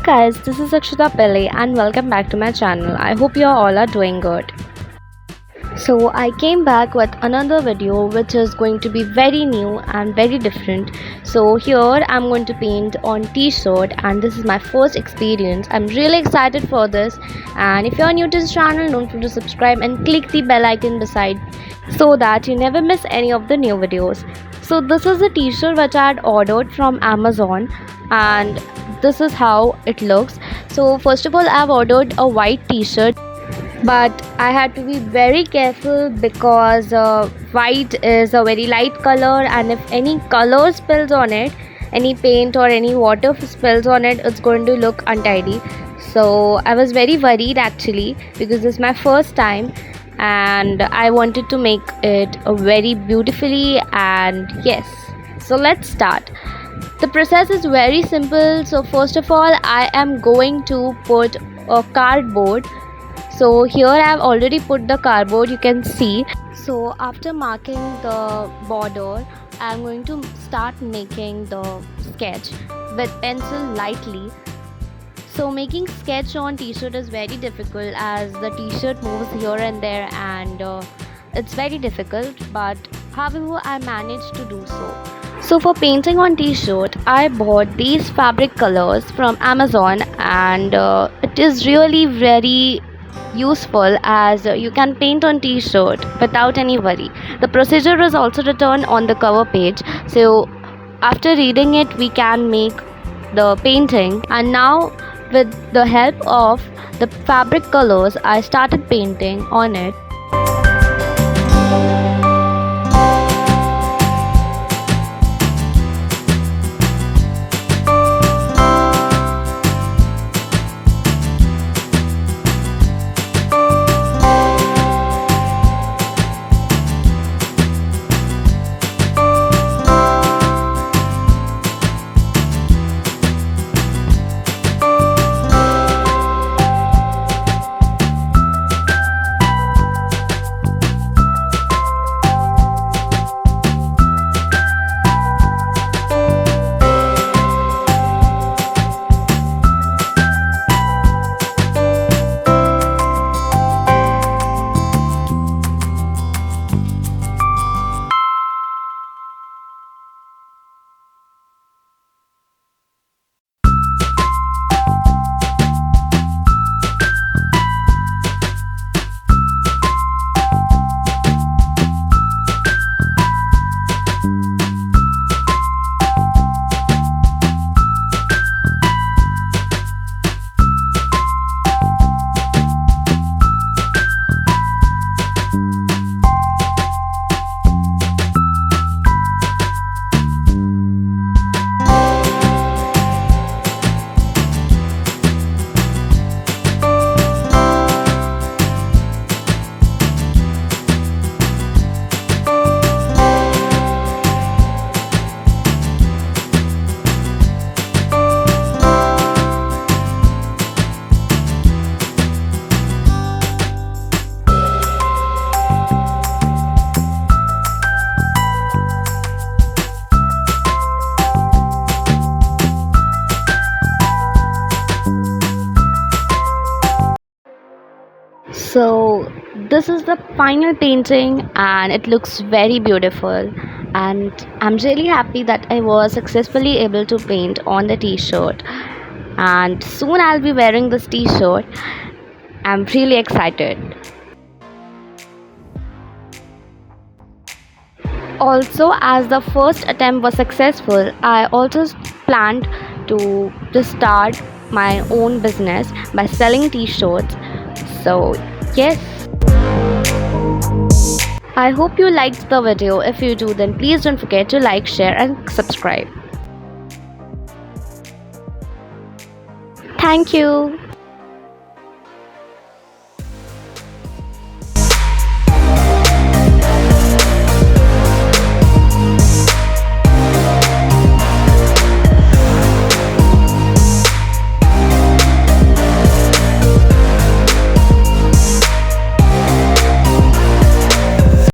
guys, this is Akshata and welcome back to my channel. I hope you all are doing good. So I came back with another video which is going to be very new and very different. So here I'm going to paint on t-shirt and this is my first experience. I'm really excited for this, and if you're new to this channel, don't forget to subscribe and click the bell icon beside so that you never miss any of the new videos. So this is a t-shirt which I had ordered from Amazon, and this is how it looks. So first of all, I've ordered a white t-shirt, but I had to be very careful because white is a very light color, and if any color spills on it, any paint or any water spills on it, it's going to look untidy. So I was very worried actually, because this is my first time and I wanted to make it very beautifully. And yes, so let's start. The process is very simple. So first of all, I am going to put a cardboard. So here I have already put the cardboard, you can see. So after marking the border, I am going to start making the sketch with pencil lightly. So making sketch on t-shirt is very difficult as the t-shirt moves here and there, and it's very difficult, but however I managed to do so. So for painting on t-shirt, I bought these fabric colors from Amazon, and it is really very useful as you can paint on t-shirt without any worry. The procedure is also written on the cover page, so after reading it we can make the painting. And now with the help of the fabric colors, I started painting on it. So this is the final painting and it looks very beautiful, and I'm really happy that I was successfully able to paint on the t-shirt, and soon I'll be wearing this t-shirt. I'm really excited. Also, as the first attempt was successful, I also planned to just start my own business by selling t-shirts. So yes, I hope you liked the video. If you do, then please don't forget to like, share and subscribe. Thank you.